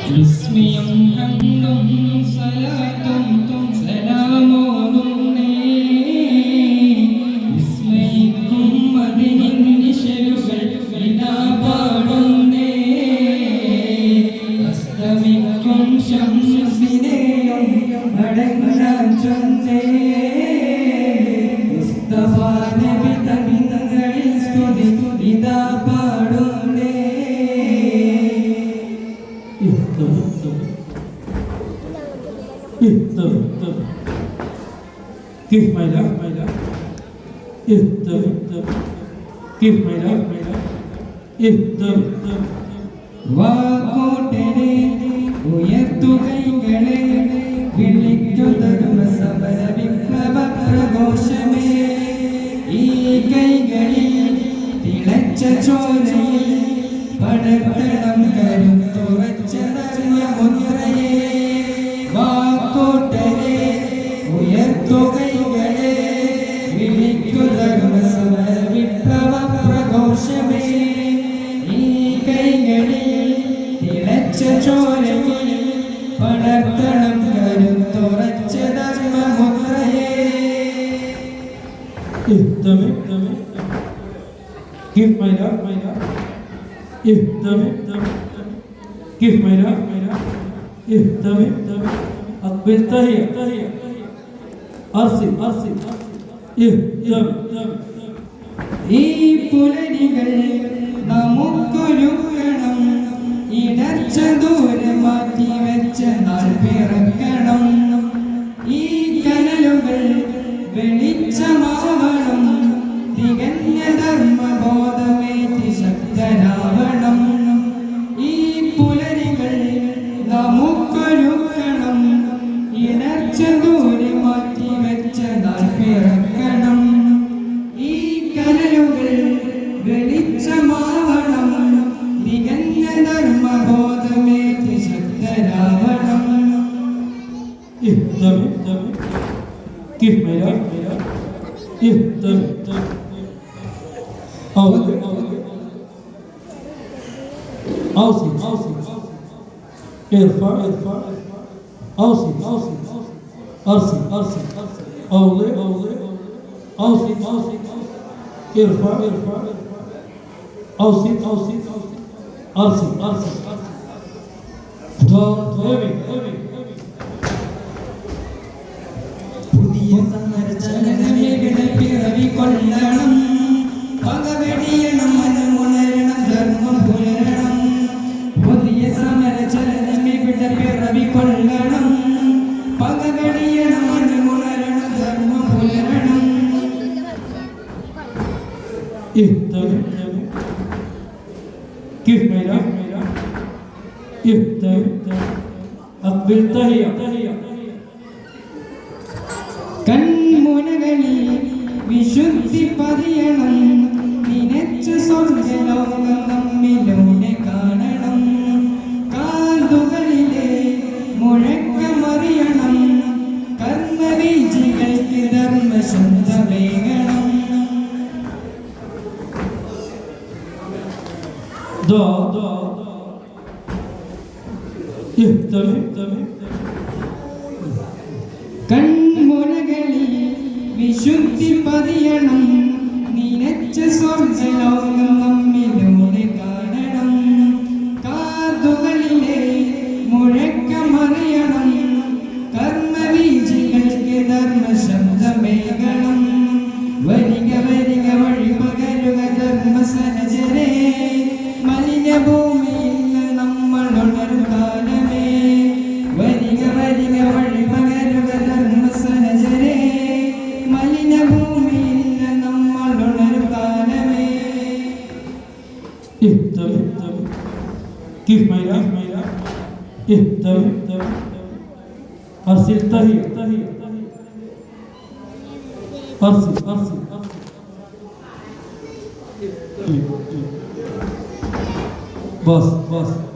വിസ്മയം ഹംദും സലാത്തും സലാമോനേ വിസ്മയിക്കും മദീൻ നിശലുകൾ ഇതാ പാടുന്നേ അസ്തമിക്കും ശംസിനെയും അടങ്ങാൻ ചൊന്നേ മുസ്തഫ നബി തങ്ങളിൽ സ്തുതി ഇതാ പാടുന്നേ Give my love, my love. Give my love, my love. വാക്കോട്ടരെ ഉയർത്തുകൈകളെ വിളിക്കുതരുമ സമര വിപ്ലവ പ്രഘോഷമേ ഈ കൈകളിൽ തിളച്ച ചോരയിൽ പടർത്തണം കരുത്തുറച്ച ധർമ്മമുദ്രയെ വാക്കോട്ടരെ ഉയർത്തുകൈകളെ വിളിക്കുതരുമ സമര വിപ്ലവ പ്രഘോഷമേ ഈ കൈകളിൽ തിളച്ച ചോരയിൽ പടർത്തണം കരുത്തുറച്ച ധർമ്മമുദ്രയെ Give my love, my love. Give my love, my love. أقبل تهيأ أرسل ഈ പുലരികൾ നമുക്കൊരുക്കണം ഇടച്ച ദൂരം മാറ്റി വെച്ച നാൾ പിറക്കണം ഈ കനലുകൾ വെളിച്ചമാവണം തികഞ്ഞ ധർമ്മബോധമേറ്റി ശക്തരാവണം ഈ പുലരികൾ നമുക്കൊരുക്കണം ഇടച്ച ദൂരം മാറ്റി വെച്ച നാൾ പിറക്കണം ഈ കനലുകൾ വെളിച്ചമാവണം തികഞ്ഞ ധർമ്മബോധമേറ്റി ശക്തരാവണം Give my love, my love. أوصي ارفع أوصي أرسل أولي أوصي ارفع أوصي أرسل പുതിയ സമരചലനമേകളെ പിറവിക്കൊള്ളണം പകവെടിയണം മനമുണരണം ധർമ്മം പുലരണം പുതിയ സമരചലനമേകളെ പിറവിക്കൊള്ളണം പകവെടിയണം മനമുണരണം ധർമ്മം പുലരണം Give my love, my love. أقبل تهيأ കൺമുനകളിൽ വിശുദ്ധി പതിയണം നിനച്ച സ്വർഗ്ഗലോകം നമ്മിലൂടെ കാണണം കാതുകളിലെ മുഴക്കമറിയണം കർമ്മവീചികൾക്ക് ധർമ്മശുദ്ധമേകണം കൺമുനകളിൽ വിശുദ്ധി പതിയണം നിനച്ച സ്വർഗ്ഗലോകം നമ്മിലൂടെ കാണണം കാതുകളിലെ മുഴക്കമറിയണം കർമ്മവീചികൾക്ക് ധർമ്മശബ്ദമേകണം വരിക വഴി പകരുക ധർമ്മസനജരേ മലിനഭൂമിയിൽ നമ്മൾ ഉണരും കാലമേ വരിക വഴി പകരുക ധർമ്മസനജരേ മലിനഭൂമിയിൽ നമ്മൾ ഉണരും കാലമേ Give my love, my love. أرسل تهيأ أرسل بس